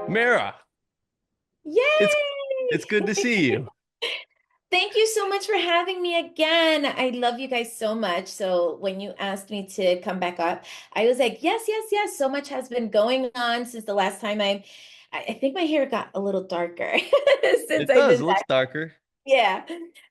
Mara, it's Yay! it's good to see you. Thank you so much for having me again. I love you guys so much. So when you asked me to come back up, I was like, yes, yes, yes. So much has been going on since the last time I think my hair got a little darker since It I does. did It looks that. darker. Yeah.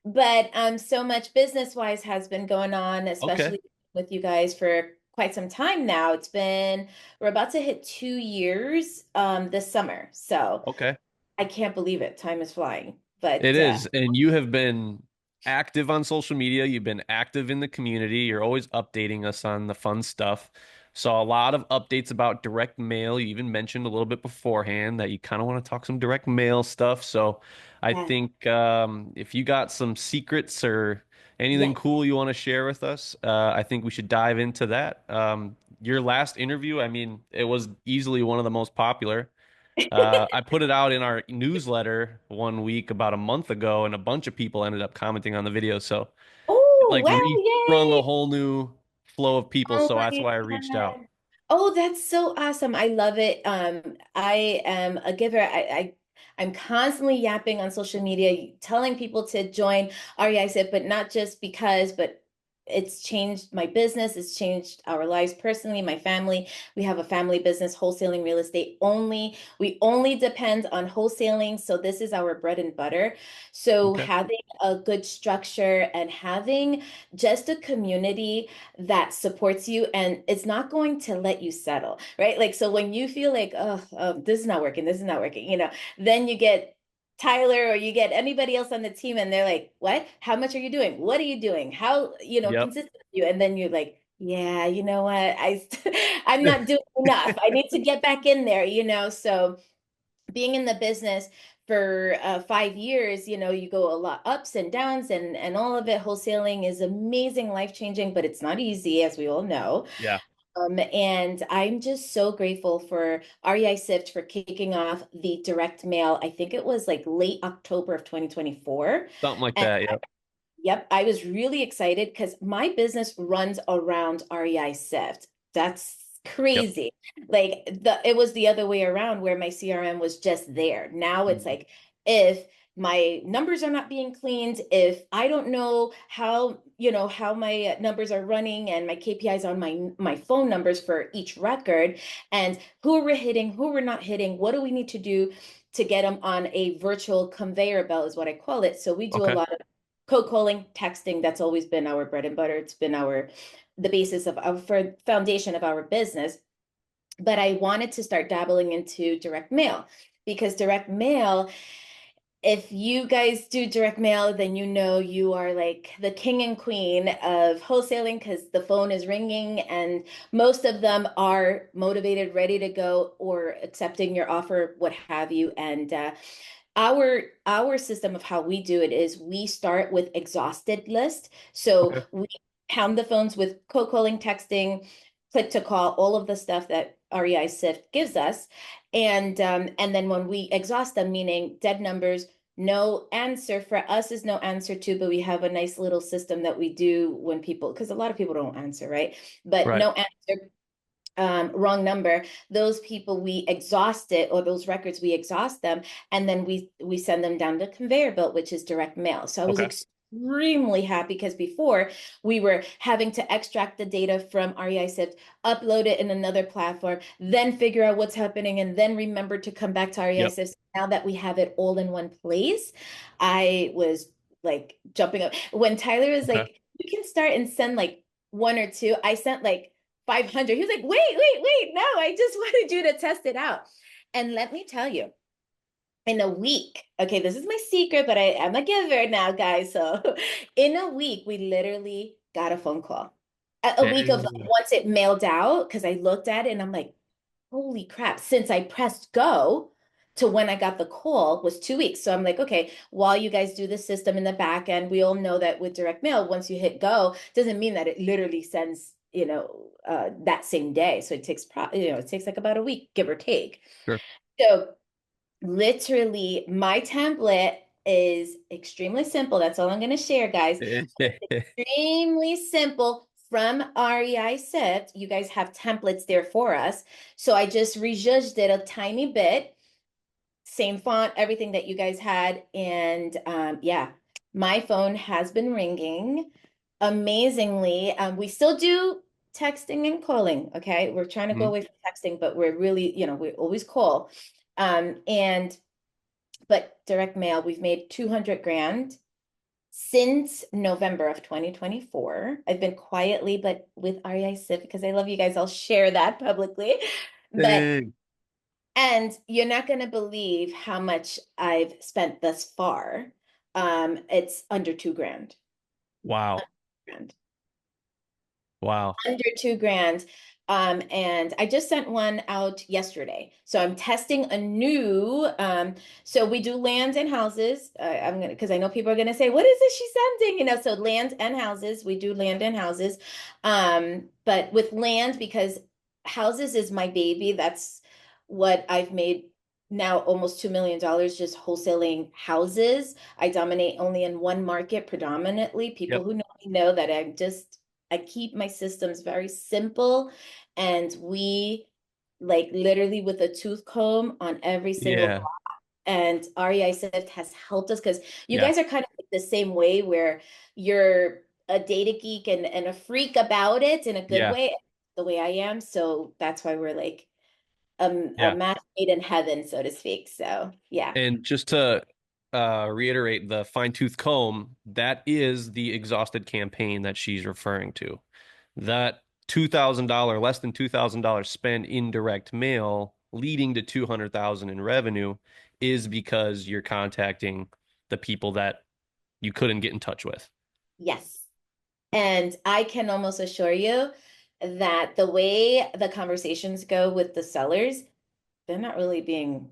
But so much business-wise has been going on, Okay. especially with you guys for quite some time now. We're about to hit 2 years this summer. So Okay. I can't believe it. Time is flying. It But is. And you have been active on social media. You've been active in the community. You're always updating us on the fun stuff. Saw a lot of updates about direct mail. You even mentioned a little bit beforehand that you kind of want to talk some direct mail stuff. So I yeah, think if you got some secrets or anything yeah. cool you want to share with us, I think we should dive into that. Your last interview, I mean, it was easily one of the most popular. I put it out in our newsletter one week about a month ago, and a bunch of people ended up commenting on the video. So it Oh, like wow, resprung a yay. whole new flow of people. Oh So that's my why I reached out. God. Oh, that's so awesome. I love it. I am a giver. I'm constantly yapping on social media, telling people to join REISIP, but not just because, but it's changed my business. It's changed our lives personally, my family. We have a family business, wholesaling real estate only. We only depend on wholesaling. So this is our bread and butter. So Okay. having a good structure and having just a community that supports you and it's not going to let you settle, right? Like, so when you feel like, oh, this is not working, this is not working, then you get Tyler or you get anybody else on the team and they're like, what? How much are you doing? What are you doing? How, Yep. consistent are you? And then you're like, yeah, you know what? I'm not doing enough. I need to get back in there. So being in the business for 5 years, you go a lot ups and downs and all of it. Wholesaling is amazing, life-changing, but it's not easy, as we all know. Yeah. And I'm just so grateful for REI Sift for kicking off the direct mail. I think it was like late October of 2024. Something like And that. Yep. yep, I was really excited because my business runs around REI Sift. That's Yep. crazy. Like it was the other way around where my CRM was just there. Now it's Mhm. like if my numbers are not being cleaned, if I don't know how my numbers are running and my KPIs on my phone numbers for each record and who we're hitting, who we're not hitting, what do we need to do to get them on a virtual conveyor belt is what I call it. So we do a Okay. lot of cold calling, texting. That's always been our bread and butter. It's been the basis of our foundation of our business. But I wanted to start dabbling into direct mail because direct mail, if you guys do direct mail, then you are like the king and queen of wholesaling because the phone is ringing and most of them are motivated, ready to go, or accepting your offer, what have you. And our system of how we do it is we start with exhausted list. So Okay. we pound the phones with cold calling, texting, click to call, all of the stuff that REI Sift gives us. And then when we exhaust them, meaning dead numbers, no answer for us is no answer too, but we have a nice little system that we do when people, because a lot of people don't answer, right? But Right. no answer, wrong number, those people we exhaust it, or those records we exhaust them, and then we send them down the conveyor belt, which is direct mail. So I was Okay. extremely happy because before we were having to extract the data from REI Sift, upload it in another platform, then figure out what's happening, and then remember to come back to REI Yep. Sift. Now that we have it all in one place, I was like jumping up when Tyler was Okay. like, "You can start and send like one or two." I sent like 500. He was like, wait, wait, wait. No, I just wanted you to test it out. And let me tell you, in a week, okay, this is my secret, but I am a giver now, guys. So in a week, we literally got a phone call. A week of Dang. once it mailed out, because I looked at it and I'm like, holy crap, since I pressed go to when I got the call was 2 weeks. So I'm like, okay, while you guys do the system in the back end, we all know that with direct mail, once you hit go, doesn't mean that it literally sends, that same day. So it takes like about a week, give or take. Sure. So literally, my template is extremely simple. That's all I'm going to share, guys. Extremely simple from REI Sift. You guys have templates there for us. So I just rejudged it a tiny bit. same font, everything that you guys had. And yeah, my phone has been ringing amazingly. We still do texting and calling. Okay. We're trying to go Mhm. away from texting, but we're really, we always call. And but direct mail, we've made 200 grand since November of 2024. I've been quietly, but with REI Sip, because I love you guys, I'll share that publicly. But Dang. and you're not going to believe how much I've spent thus far. It's under 2 grand. Wow. Grand. Wow. Under 2 grand. And I just sent one out yesterday. So I'm testing a new, so we do lands and houses. I'm gonna, because I know people are gonna say, what is it she's sending? So lands and houses, we do land and houses. But with land, because houses is my baby, that's what I've made now almost $2 million just wholesaling houses. I dominate only in one market predominantly. People Yep. who know me know that I keep my systems very simple, and we like literally with a tooth comb on every single Yeah. block. And REI Sift has helped us because you Yeah. guys are kind of like the same way where you're a data geek and a freak about it in a good Yeah. way, the way I am. So that's why we're like a Yeah. match made in heaven, so to speak. So yeah. And just to reiterate, the fine tooth comb, that is the exhausted campaign that she's referring to. That $2,000, less than $2,000 spent in direct mail, leading to 200,000 in revenue, is because you're contacting the people that you couldn't get in touch with. Yes. And I can almost assure you that the way the conversations go with the sellers, they're not really being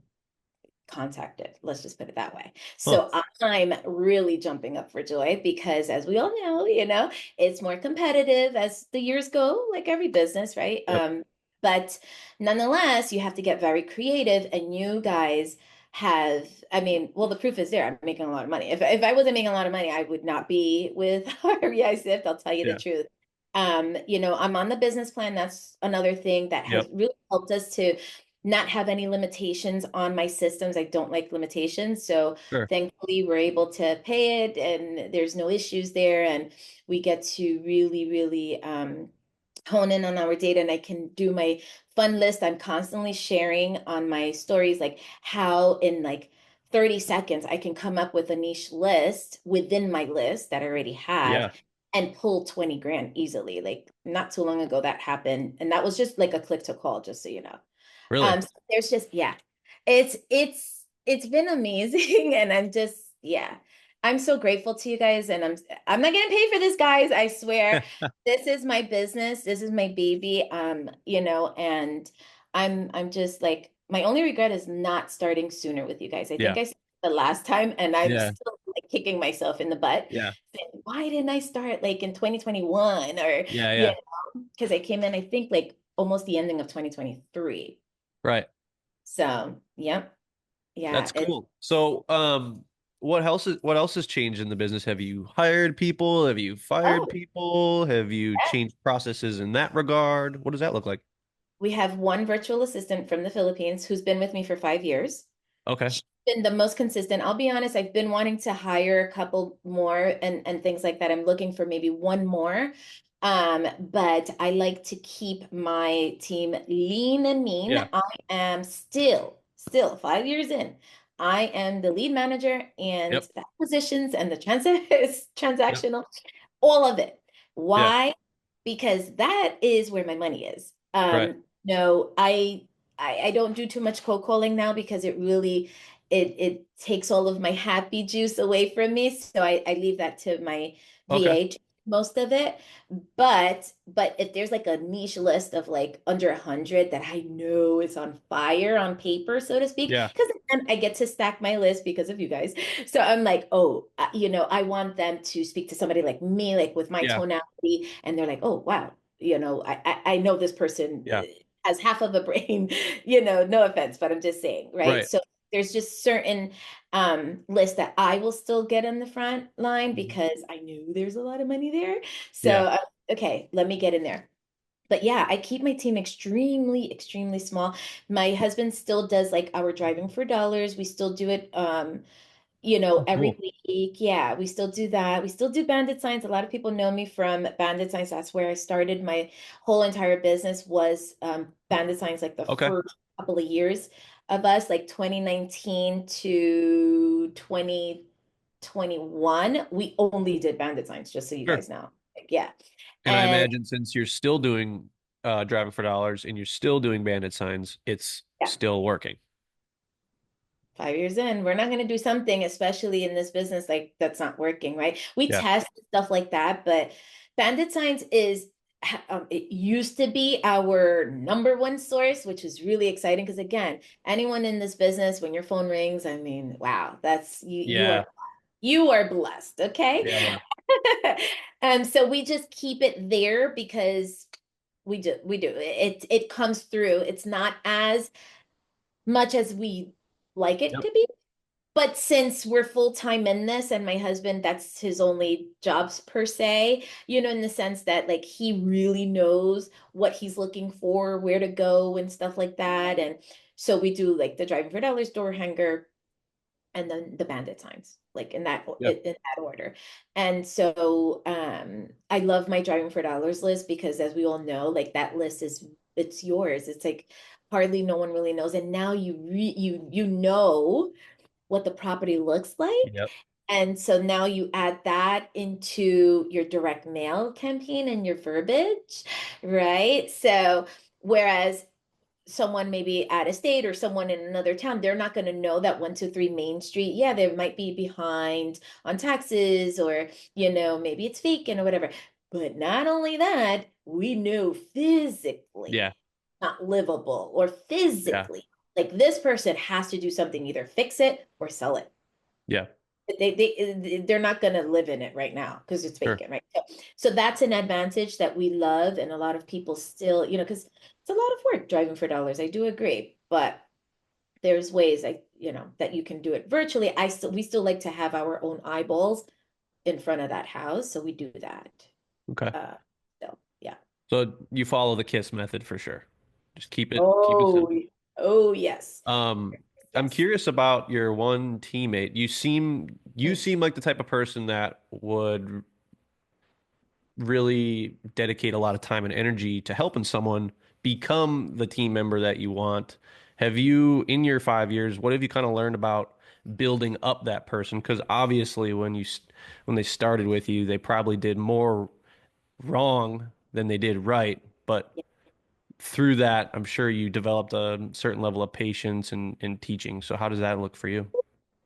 contacted. Let's just put it that way. Huh. So I'm really jumping up for joy because, as we all know, it's more competitive as the years go, like every business, right? Yep. But nonetheless, you have to get very creative, and you guys have, I mean, well, the proof is there. I'm making a lot of money. If I wasn't making a lot of money, I would not be with REI Sift. I'll tell you the Yeah. truth. I'm on the business plan. That's another thing that has Yep. really helped us to not have any limitations on my systems. I don't like limitations. So Sure. thankfully we're able to pay it and there's no issues there. And we get to really, really hone in on our data, and I can do my fun list. I'm constantly sharing on my stories, like how in like 30 seconds I can come up with a niche list within my list that I already have Yeah. and pull 20 grand easily. Like not too long ago that happened. And that was just like a click to call, just so you know. Really. So there's just yeah, it's been amazing, and I'm just yeah, I'm so grateful to you guys, and I'm not getting paid for this, guys. I swear, this is my business, this is my baby, and I'm just like my only regret is not starting sooner with you guys. I think Yeah. I said the last time, and I'm Yeah. still like kicking myself in the butt, Yeah. saying, why didn't I start like in 2021 or Yeah. you Yeah. because I came in, I think like almost the ending of 2023. Right. So, yep. Yeah, That's cool. So, what else has changed in the business? Have you hired people? Have you fired oh, people? Have you yeah. changed processes in that regard? What does that look like? We have one virtual assistant from the Philippines who's been with me for 5 years. Okay. She's been the most consistent. I'll be honest, I've been wanting to hire a couple more and things like that. I'm looking for maybe one more. But I like to keep my team lean and mean. Yeah. I am still 5 years in. I am the lead manager and Yep. the acquisitions and the Yep. transactional, all of it. Yeah. Why? Because that is where my money is. Right. No, I don't do too much cold calling now because it really it takes all of my happy juice away from me. So I leave that to my Okay. VA, most of it. But if there's like a niche list of like under 100 that I know is on fire on paper, so to speak, Yeah. because then I get to stack my list because of you guys. So I'm like, oh, I want them to speak to somebody like me, like with my Yeah. tonality, and they're like, oh wow, I know this person Yeah. has half of a brain, no offense, but I'm just saying, right? Right. So there's just certain lists that I will still get in the front line Mhm. because I knew there's a lot of money there. So Yeah. okay, let me get in there. But yeah, I keep my team extremely, extremely small. My husband still does like our driving for dollars. We still do it Oh, every cool. week. Yeah, we still do that. We still do bandit signs. A lot of people know me from bandit signs. That's where I started my whole entire business was bandit signs like the Okay. first couple of years of us, like 2019 to 2021. We only did bandit signs, just so you Sure. guys know. Like, yeah. And I And imagine since you're still doing driving for dollars and you're still doing bandit signs, it's yeah, still working. 5 years in, we're not going to do something, especially in this business, like that's not working, right? We Yeah. test stuff like that, but Bandit Signs is, it used to be our number one source, which is really exciting because again, anyone in this business, when your phone rings, I mean, wow, that's Yeah. you are blessed, okay? Yeah. So we just keep it there because we do it comes through. It's not as much as we like it Yep. to be. But since we're full time in this, and my husband, that's his only jobs per se, in the sense that like he really knows what he's looking for, where to go, and stuff like that. And so we do like the driving for dollars door hanger and then the bandit signs, like Yep. in that order. And so I love my driving for dollars list because as we all know, like that list it's yours. It's like hardly no one really knows. And now you know what the property looks like. Yep. And so now you add that into your direct mail campaign and your verbiage, right? So whereas someone maybe out of state or someone in another town, they're not going to know that 123 Main Street. Yeah, they might be behind on taxes or, maybe it's vacant or whatever. But not only that, we know Yeah. physically not livable or Yeah. physically. Like this person has to do something, either fix it or sell it. Yeah. They're not going to live in it right now because it's Sure. vacant, right? So that's an advantage that we love, and a lot of people still, because it's a lot of work driving for dollars. I do agree, but there's ways that you can do it virtually. We still like to have our own eyeballs in front of that house, so we do that. Okay. Uh, so yeah. So you follow the KISS method for sure. Just keep it Oh, simple. oh yes, Um, I'm yes. curious about your one teammate. You Mm. seem like the type of person that would really dedicate a lot of time and energy to helping someone become the team member that you want. Have you, in your 5 years, what have you kind of learned about building up that person? Because obviously, when they started with you, they probably did more wrong than they did right. But through that, I'm sure you developed a certain level of patience and teaching. So how does that look for you?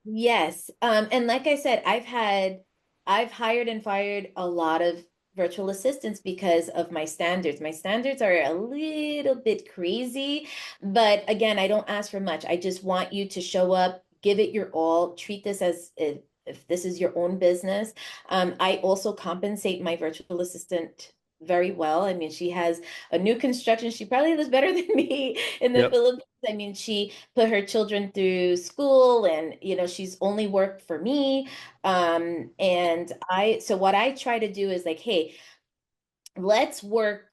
Yes. And like I said, I've hired and fired a lot of virtual assistants because of my standards. My standards are a little bit crazy, but again, I don't ask for much. I just want you to show up, give it your all, treat this as if this is your own business. I also compensate my virtual assistant very well. I mean, she has a new construction. She probably lives better than me in the Yep. Philippines. I mean, she put her children through school and she's only worked for me. And so what I try to do is like, hey, let's work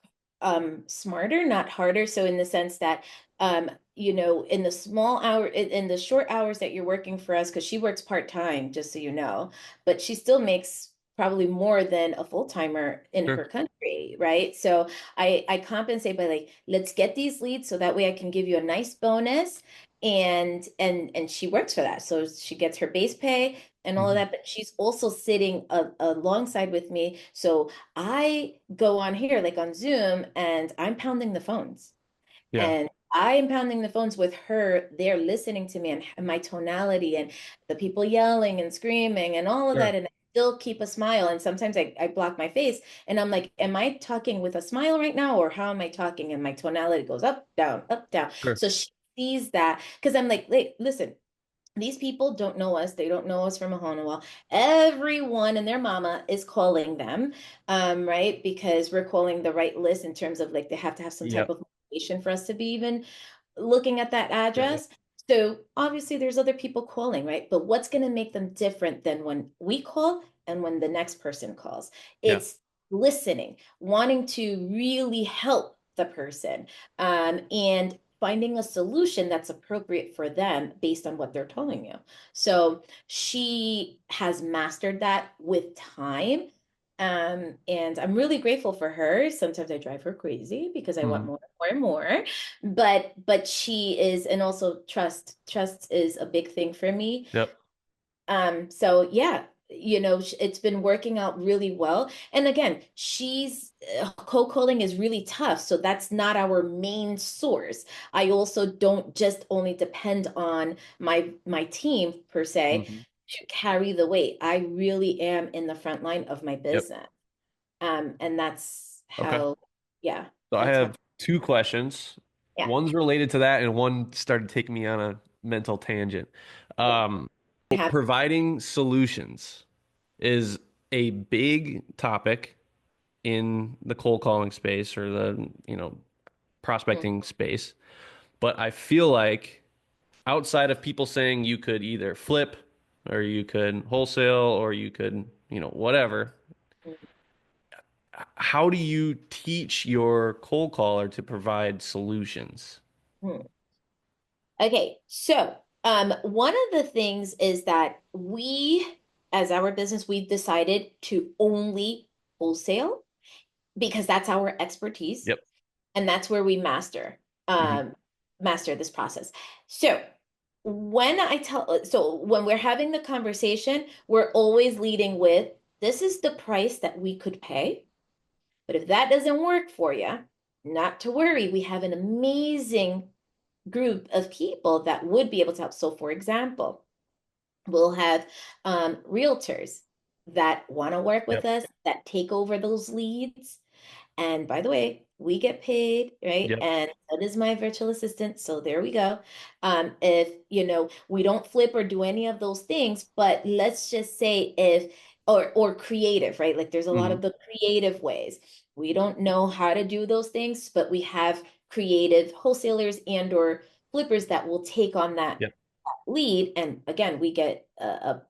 smarter, not harder. So in the sense that in the in the short hours that you're working for us, because she works part-time, just so you know, but she still makes probably more than a full-timer in her Sure. country, right? So I compensate by like, let's get these leads so that way I can give you a nice bonus. And she works for that. So she gets her base pay and all of Mhm. that, but she's also sitting alongside with me. So I go on here, like on Zoom, and I'm pounding the phones. Yeah. And I am pounding the phones with her. They're listening to me and my tonality and the people yelling and screaming and all of Sure. that. And I still keep a smile. And sometimes I block my face and I'm like, am I talking with a smile right now? Or how am I talking? And my tonality goes up, down, up, down. Sure. So she sees that because I'm like, listen, these people don't know us. They don't know us from a Mahonawal. Everyone and their mama is calling them, right? Because we're calling the right list in terms of like they have to have some type Yep. of motivation for us to be even looking at that Yeah. address. So obviously there's other people calling, right? But what's going to make them different than when we call and when the next person calls? Yeah. It's listening, wanting to really help the person, and finding a solution that's appropriate for them based on what they're telling you. So she has mastered that with time. And I'm really grateful for her. Sometimes I drive her crazy because I want Mhm. more, more, and more. But she is, and also trust. Trust is a big thing for me. Yep. So yeah, it's been working out really well. And again, she's cold calling is really tough, so that's not our main source. I also don't just only depend on my team per se Mhm. to carry the weight. I really am in the front line of my Yep. business. And that's Okay. how, yeah, So I that's how, have two questions. yeah, One's related to that, and one started taking me on a mental tangent. yeah. Um, I have, Providing solutions is a big topic in the cold calling space or the, mm, prospecting space. But I feel like outside of people saying you could either flip or you could wholesale or you could, whatever, mm, how do you teach your cold caller to provide solutions? mm. Okay, so one of the things is that as our business, we've decided to only wholesale because that's our expertise Yep. and that's where we Hmm. um, master this process. So so when we're having the conversation, we're always leading with, this is the price that we could pay. But if that doesn't work for you, not to worry, we have an amazing group of people that would be able to help. So, for example, we'll have realtors that want to work with Yep. us, that take over those leads. And by the way, we get paid, right? Yep. And so does my virtual assistant. So there we go. If, we don't flip or do any of those things, but let's just say if, or creative, right? Like there's a lot Hmm. of the creative ways. We don't know how to do those things, but we have creative wholesalers and or flippers that will take on that Yep. lead. And again, we get a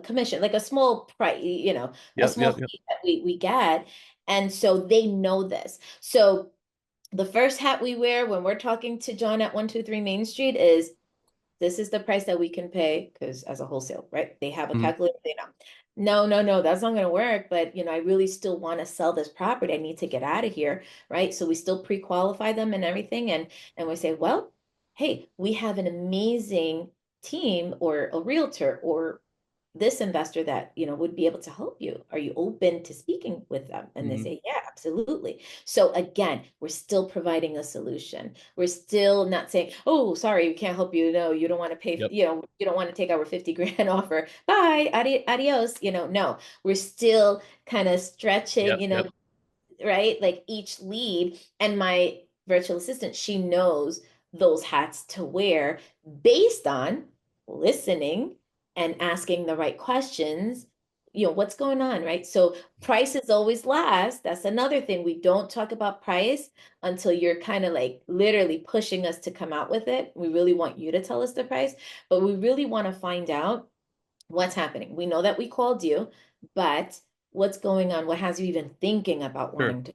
commission, like a small price, a Yep. small Yep. Yep. fee that we get. And so they know this. So the first hat we wear when we're talking to John at 123 Main Street is, this is the price that we can pay, because as a wholesale, right? They have a Hmm. calculator, they know. No, no, no, that's not going to work. But I really still want to sell this property. I need to get out of here, right? So we still pre-qualify them and everything, and we say, well, hey, we have an amazing team or a realtor or this investor that would be able to help you. Are you open to speaking with them? And they Hmm. say, yeah, absolutely. So again, we're still providing a solution. We're still not saying, oh, sorry, we can't help you. No, you don't want to pay, Yep. you don't want to take our 50 grand offer. Bye, adios. No, we're still kind of stretching, Yep. Yep. right? Like each lead, and my virtual assistant, she knows those hats to wear based on listening and asking the right questions. What's going on, right? So price is always last. That's another thing. We don't talk about price until you're kind of like literally pushing us to come out with it. We really want you to tell us the price, but we really want to find out what's happening. We know that we called you, but what's going on? What has you even thinking about Sure. wanting to?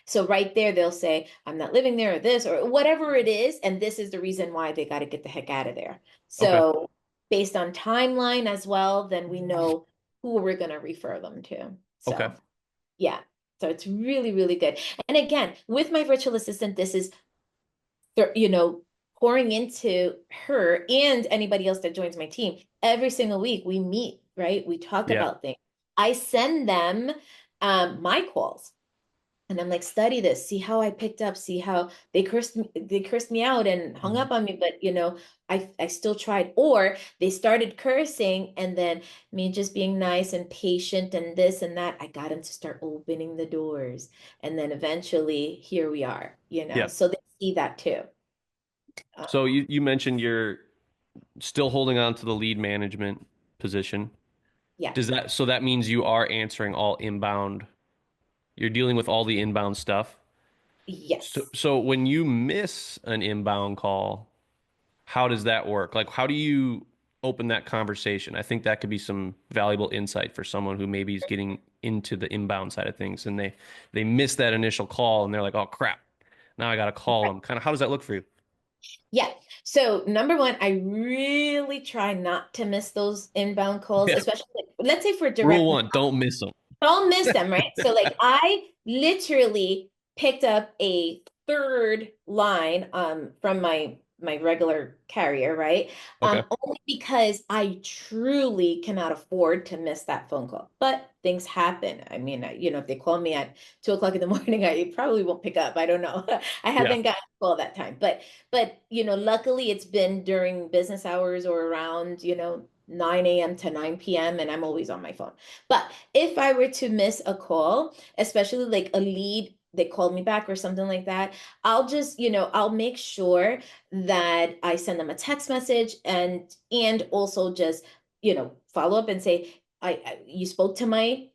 So right there, they'll say, I'm not living there or this or whatever it is. And this is the reason why they got to get the heck out of there. Okay. So based on timeline as well, then we know who we're going to refer them to. Okay. So yeah. So it's really, really good. And again, with my virtual assistant, this is, pouring into her and anybody else that joins my team. Every single week we meet, right? We talk Yeah. about things. I send them my calls. And I'm like, study this, see how I picked up, see how they cursed me out and hung Mhm. up on me, but I still tried. Or they started cursing, and then me just being nice and patient and this and that, I got them to start opening the doors. And then eventually here we are, Yeah. so they see that too. Uh, So you mentioned you're still holding on to the lead management position. Does yes. that so that means you are answering all inbound, you're dealing with all the inbound stuff? So Yes. so when you miss an inbound call, how does that work? Like how do you open that conversation? I think that could be some valuable insight for someone who maybe is getting into the inbound side of things and they miss that initial call and they're like, "Oh crap." Now I got to call them. Kind of, how does that look for you? Yeah. So number one, I really try not to miss those inbound calls, Yeah. especially like, let's say for Rule direct, one, don't miss them. don't miss them, right? So like I literally picked up a third line from my regular carrier, right? Okay. Only because I truly cannot afford to miss that phone call. But things happen. I mean, if they call me at 2 o'clock in the morning, I probably won't pick up. I don't know. I Yeah. haven't gotten a call that time. But luckily it's been during business hours or around, 9 a.m. to 9 p.m. and I'm always on my phone. But if I were to miss a call, especially like a lead, they called me back or something like that, I'll just, I'll make sure that I send them a text message and also just, follow up and say, you spoke to my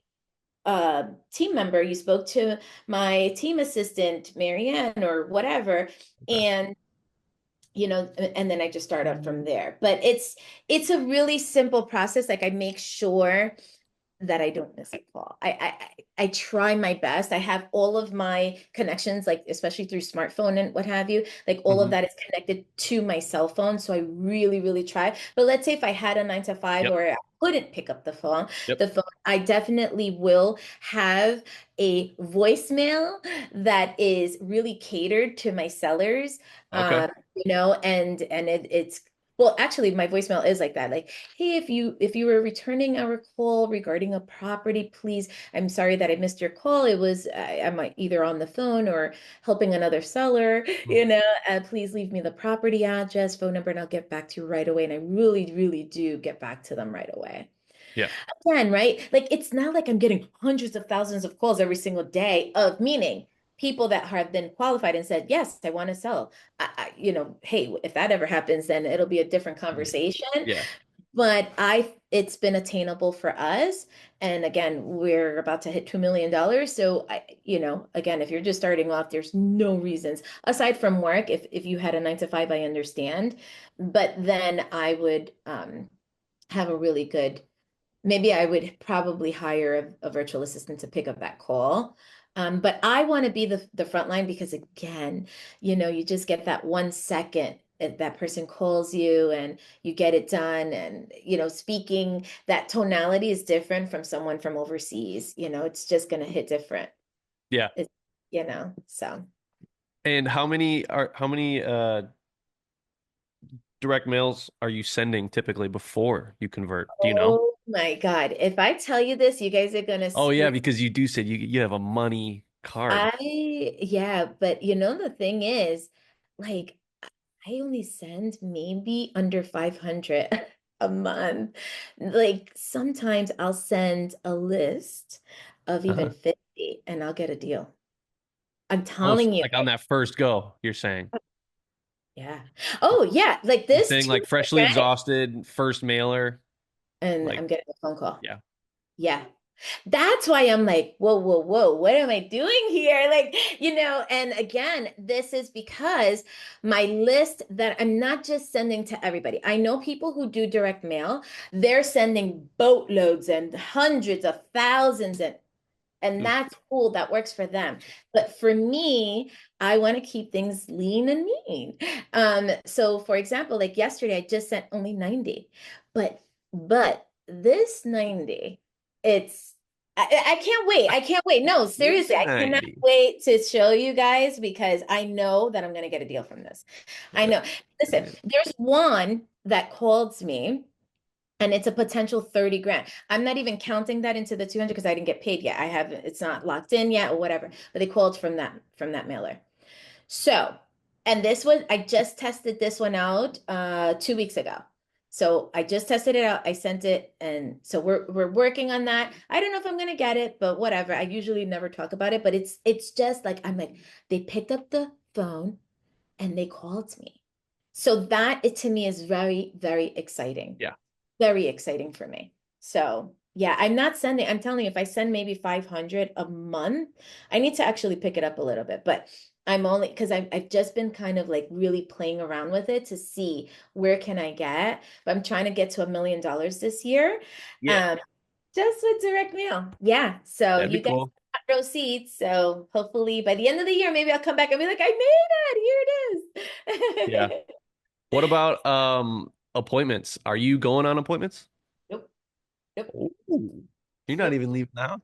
team member, you spoke to my team assistant, Marianne, or whatever, Okay. and and then I just start up from there. But it's a really simple process. Like I make sure that I don't miss a call. I try my best. I have all of my connections, like especially through smartphone and what have you, like all of Hmm. that is connected to my cell phone. So I really, really try. But let's say if I had a 9 to 5 Yep. or I couldn't pick up Yep. the phone, I definitely will have a voicemail that is really catered to my sellers. Okay. And it's well, actually, my voicemail is like that. Like, hey, if you were returning our call regarding a property, please, I'm sorry that I missed your call. It was I'm either on the phone or helping another seller, Mhm. please leave me the property address, phone number, and I'll get back to you right away. And I really, really do get back to them right away. Yeah. Again, right? Like it's not like I'm getting hundreds of thousands of calls every single day of meaning people that have been qualified and said, yes, I want to sell. Hey, if that ever happens, then it'll be a different Yeah. conversation. Yeah. But it's been attainable for us. And again, we're about to hit $2 million. So again, if you're just starting off, there's no reasons aside from work. If you had a 9 to 5, I understand. But then I would have a really good, maybe I would probably hire a virtual assistant to pick up that call. But I want to be the front line because again, you just get that 1 second that person calls you and you get it done. And, speaking that tonality is different from someone from overseas. It's just going to hit different. Yeah. It's, so. And how many direct mails are you sending typically before you convert? Do you know? Oh my God. If I tell you this, you guys are going to Oh yeah, scream. because you do say you have a money card. Yeah, but the thing is, like, I only send maybe under 500 a month. Like, sometimes I'll send a list of even Uh-huh. 50 and I'll get a deal. I'm Oh, so telling you, like on that first go, you're saying. yeah. Oh, yeah, like You're this saying two like freshly grand, exhausted, first mailer, and like I'm getting a phone call. yeah. Yeah. That's why I'm like, whoa, whoa, whoa, what am I doing here? Like, and again, this is because my list that I'm not just sending to everybody. I know people who do direct mail, they're sending boatloads and hundreds of thousands and Oof. that's cool. That works for them. But for me, I want to keep things lean and mean. So for example, like yesterday, I just sent only 90, but this 90, I can't wait. I can't wait. No, This seriously, I cannot 90. wait to show you guys because I know that I'm going to get a deal from this. I know. Listen, there's one that called me and it's a potential 30 grand. I'm not even counting that into the 200 because I didn't get paid yet. I haven't, it's not locked in yet or whatever, but they called from that mailer. So, and I just tested this one out 2 weeks ago. So I just tested it out. I sent it, and so we're working on that. I don't know if I'm gonna get it, but whatever. I usually never talk about it, but it's just like I'm like they picked up the phone and they called me. So that it to me is very, very exciting. Yeah. Very exciting for me. So yeah, I'm telling you, if I send maybe 500 a month, I need to actually pick it up a little bit, but I'm only because I've just been kind of like really playing around with it to see where can I get, but I'm trying to get to $1 million this year. Yeah. Um, just with direct mail. Yeah. So That'd be you guys cool. row seats. So hopefully by the end of the year, maybe I'll come back and be like, I made it. Here Yeah. it is. What about appointments? Are you going on appointments? Nope, nope, Ooh. You're not nope, even leaving now.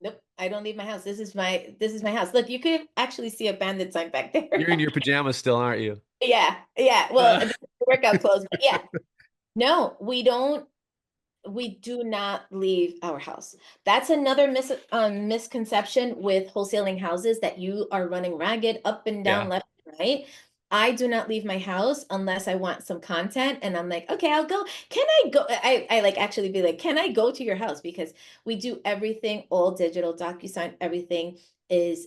nope. I don't leave my house. This is my house. Look, you could actually see a bandit sign back there. You're in your pajamas still, aren't you? Yeah, yeah. Well, this is the workout clothes, but yeah. No, we do not leave our house. That's another misconception with wholesaling houses that you are running ragged up and down, Yeah. left and right. I do not leave my house unless I want some content and I'm like, okay, I'll go. Can I go? I like actually be like, can I go to your house? Because we do everything all digital, DocuSign, everything is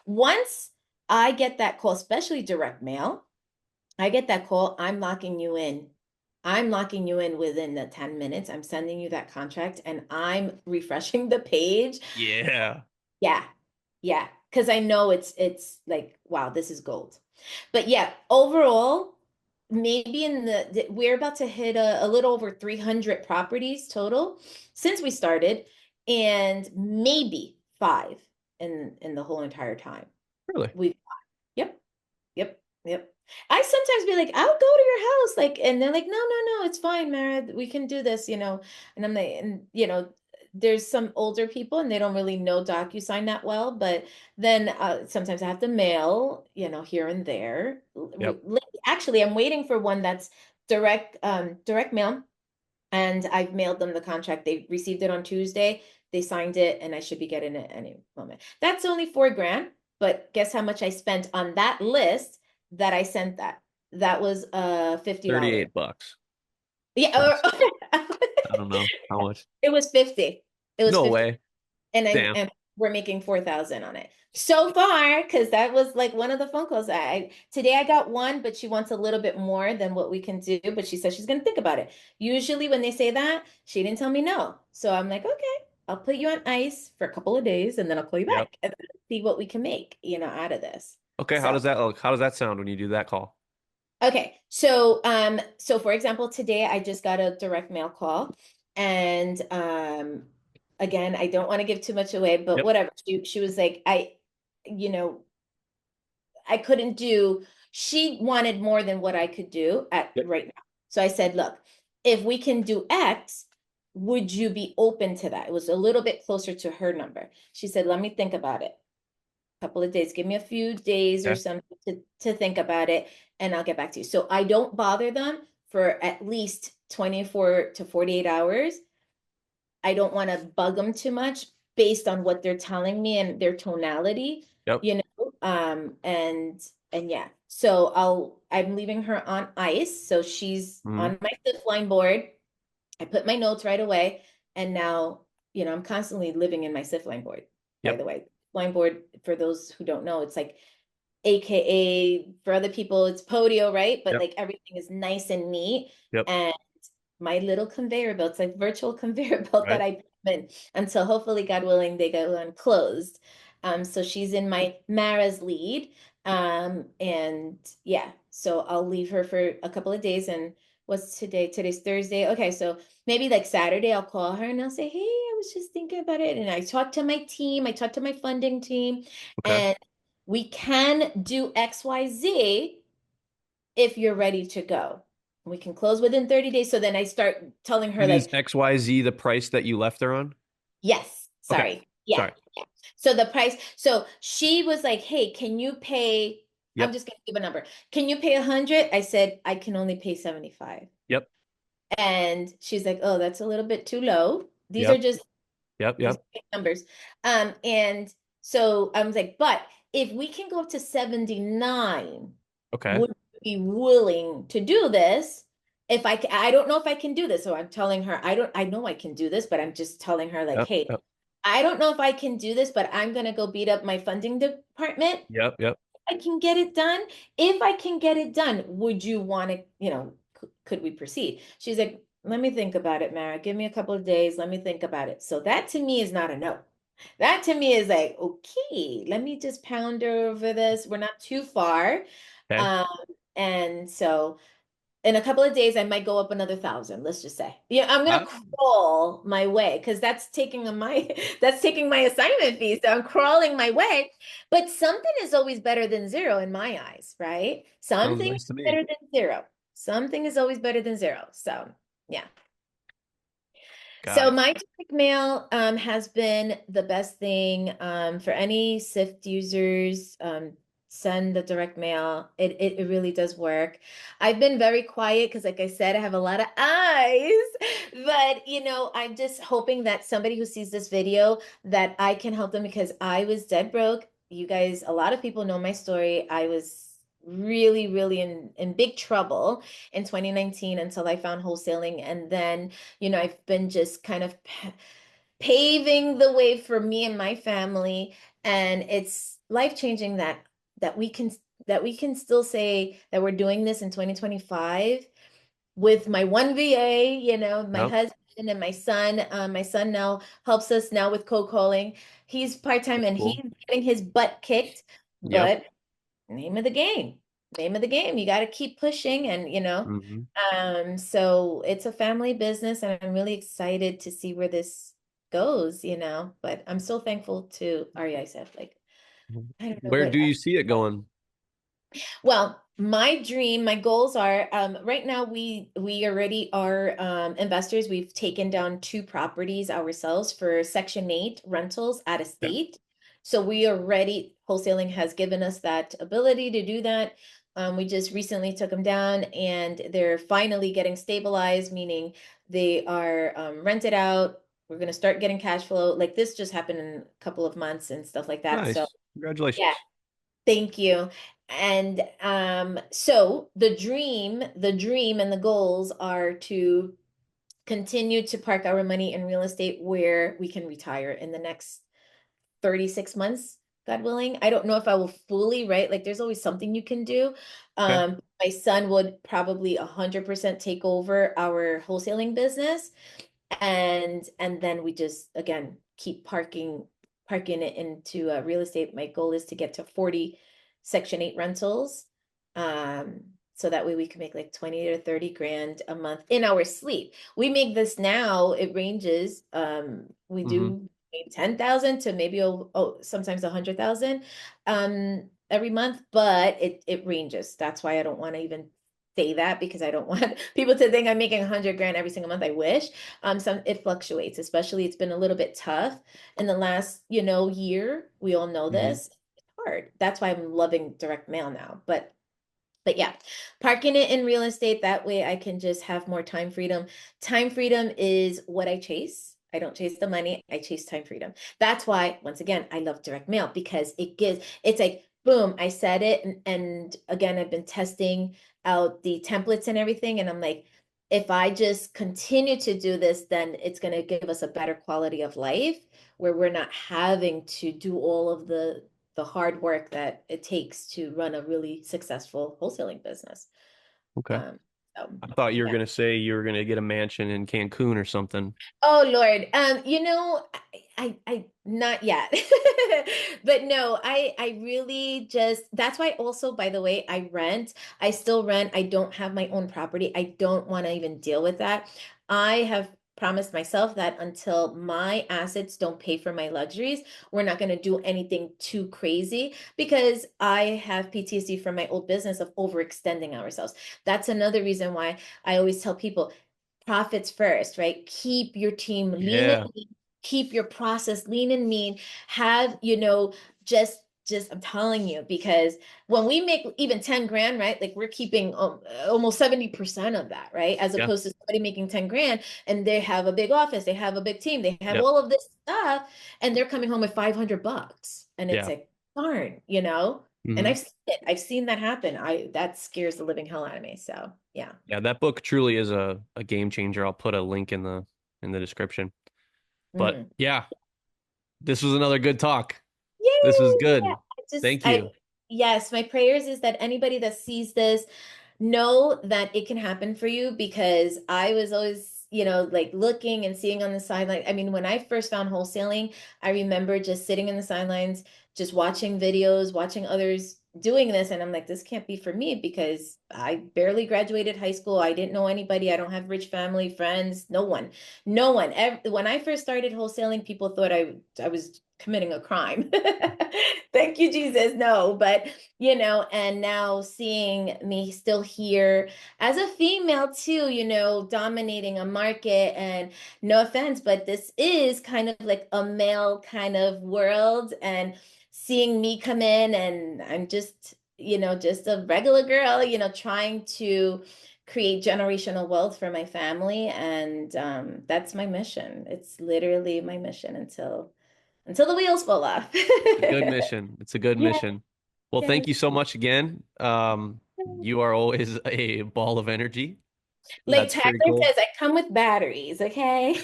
once I get that call, especially direct mail, I get that call, I'm locking you in. I'm locking you in within the 10 minutes. I'm sending you that contract and I'm refreshing the page. Yeah. Yeah. Yeah. Because I know it's like, wow, this is gold. But yeah, overall, maybe we're about to hit a little over 300 properties total since we started, and maybe five in the whole entire time. Really? We've Yep. Yep, yep. I sometimes be like, I'll go to your house, like, and they're like, no, no, no, it's fine, Mara. We can do this, And I'm like, and there's some older people and they don't really know DocuSign that well, but then sometimes I have to mail, here and there. Yep. Actually, I'm waiting for one that's direct mail, and I've mailed them the contract. They received it on Tuesday. They signed it, and I should be getting it any moment. That's only 4 grand, but guess how much I spent on that list that I sent that? That was $50. 38 bucks. Yeah, Max. I don't know how much. it was 50. It was No 50, way. and I Damn. and we're making 4,000 on it so far, because that was like one of the phone calls. Today I got one, but she wants a little bit more than what we can do, but she says she's gonna think about it. Usually when they say that, she didn't tell me no. So I'm like, okay, I'll put you on ice for a couple of days and then I'll call you Yep. back and see what we can make, out of this. Okay, how So does that look? How does that sound when you do that call? okay, so for example, today I just got a direct mail call, and again, I don't want to give too much away, but Yep. whatever. She was like, you know, I couldn't do. She wanted more than what I could do at Yep. right now. So I said, look, if we can do X, would you be open to that? It was a little bit closer to her number. She said, let me think about it. Couple of days. Give me a few days or Okay. something to think about it, and I'll get back to you. So I don't bother them for at least 24 to 48 hours. I don't want to bug them too much based on what they're telling me and their tonality, Yep. and yeah. So I'm leaving her on ice. So she's Hmm. on my fifth line board. I put my notes right away, and now, I'm constantly living in my SIF line board, by Yep. the way. Line board, for those who don't know, it's like AKA for other people, it's Podio, right? But Yep. like everything is nice and neat. Yep. And my little conveyor belt, it's like virtual conveyor belt that Right. I put in until hopefully, God willing, they go unclosed. So she's in my Mara's lead. And yeah, so I'll leave her for a couple of days. And what's today? Today's Thursday. Okay, so maybe like Saturday, I'll call her and I'll say, hey, I was just thinking about it. And I talked to my team, I talked to my funding team, Okay. and we can do XYZ if you're ready to go. We can close within 30 days. So then I start telling her, And is like, XYZ the price that you left her on? yes, Okay. sorry. Yeah. Sorry. Yeah. So the price, so she was like, hey, can you pay? I'm Yep. just gonna give a number. Can you pay 100? I said, I can only pay 75. Yep. And she's like, oh, that's a little bit too low. These are Yep. just Yep. these Yep. numbers. And so I was like, but if we can go up to 79, Okay. would you be willing to do this? If I don't know if I can do this. So I'm telling her, I know I can do this, but I'm just telling her like, Yep. hey, Yep. I don't know if I can do this, but I'm gonna go beat up my funding department. Yep. Yep. I can get it done. If I can get it done, would you want to, could we proceed? She's like, let me think about it, Mara. Give me a couple of days. Let me think about it. So that to me is not a no. That to me is like, okay, let me just pound over this. We're not too far. Okay. Um, and so in a couple of days, I might go up another 1,000, let's just say. Yeah, I'm gonna Uh, crawl my way because that's taking my that's taking my assignment fee. So I'm crawling my way. But something is always better than zero in my eyes, right? Sounds Something is nice to me. better than zero. Something is always better than zero. So yeah. Got So it. my direct mail has been the best thing for any SIFT users. Send the direct mail. It really does work. I've been very quiet because, like I said, I have a lot of eyes. But I'm just hoping that somebody who sees this video that I can help them because I was dead broke. You guys, a lot of people know my story. I was really, really in big trouble in 2019 until I found wholesaling, and then I've been just kind of paving the way for me and my family, and it's life-changing that we can that we can still say that we're doing this in 2025 with my one VA, my Yep. husband and my son. My son now helps us now with cold calling. He's part-time That's and he's cool. getting his butt kicked, Yep. but name of the game. Name of the game. You got to keep pushing and Hmm. so it's a family business and I'm really excited to see where this goes, but I'm so thankful to REI said like I don't know Where what do you see it going? well, my dream, my goals are right now we already are investors. We've taken down two properties ourselves for Section 8 rentals out of Okay. state. So we are ready. Wholesaling has given us that ability to do that. We just recently took them down and they're finally getting stabilized, meaning they are rented out. We're going to start getting cash flow. Like this just happened in a couple of months and stuff like that. So Nice. yeah. Congratulations. Thank you. And so the dream and the goals are to continue to park our money in real estate where we can retire in the next 36 months, God willing. I don't know if I will fully, right? Like there's always something you can do. Okay. My son would probably 100% take over our wholesaling business and then we just again keep parking it into real estate. My goal is to get to 40 Section 8 rentals, so that way we can make like 20 to 30 grand a month in our sleep. We make this now, it ranges, we Hmm. do 10,000 to maybe sometimes 100,000 every month, but it ranges. That's why I don't want to even say that because I don't want people to think I'm making 100 grand every single month. I wish. Some it fluctuates, especially it's been a little bit tough in the last, year. We all know Hmm. this. It's hard. That's why I'm loving direct mail now. But yeah, parking it in real estate, that way I can just have more time freedom. Time freedom is what I chase. I don't chase the money, I chase time freedom. That's why, once again, I love direct mail because it's like, boom, I said it. And again, I've been testing out the templates and everything. And I'm like, if I just continue to do this, then it's going to give us a better quality of life where we're not having to do all of the hard work that it takes to run a really successful wholesaling business. Okay. Um, so I thought you were yeah. gonna say you were gonna get a mansion in Cancun or something. Oh Lord. I not yet. But no, I really just that's why also, by the way, I rent. I still rent. I don't have my own property. I don't want to even deal with that. I have promised myself that until my assets don't pay for my luxuries, we're not going to do anything too crazy because I have PTSD from my old business of overextending ourselves. That's another reason why I always tell people profits first, right? Keep your team lean and Yeah. mean, keep your process lean and mean. Have, just I'm telling you, because when we make even 10 grand, right? Like we're keeping almost 70% of that, right? As Yeah. opposed to somebody making 10 grand and they have a big office, they have a big team, they have Yep. all of this stuff, and they're coming home with $500. And it's Yeah. like, darn. And Hmm. I've seen that happen. That scares the living hell out of me. So yeah. Yeah, that book truly is a game changer. I'll put a link in the description. But Mm. yeah, this was another good talk. This was Yay! good. Thank I you. yes, my prayers is that anybody that sees this know that it can happen for you because I was always, like looking and seeing on the sideline. I mean, when I first found wholesaling, I remember just sitting in the sidelines, just watching videos, watching others doing this, and I'm like, this can't be for me because I barely graduated high school. I didn't know anybody. I don't have rich family, friends, no one, no one. When I first started wholesaling, people thought I was committing a crime. Thank you, Jesus. No, but and now seeing me still here as a female too, dominating a market, and no offense, but this is kind of like a male kind of world, and seeing me come in, and I'm just, just a regular girl, trying to create generational wealth for my family. And that's my mission. It's literally my mission until the wheels fall off. A good mission. It's a good Yeah, mission. Well, thank yes. you so much again. You are always a ball of energy. Like That's Tyler pretty cool. says, I come with batteries, okay?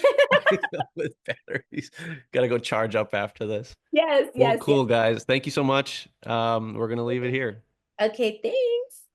With batteries. Gotta go charge up after this. Yes, Well, yes, yes. cool, guys. Thank you so much. We're gonna leave it here. Okay, thanks.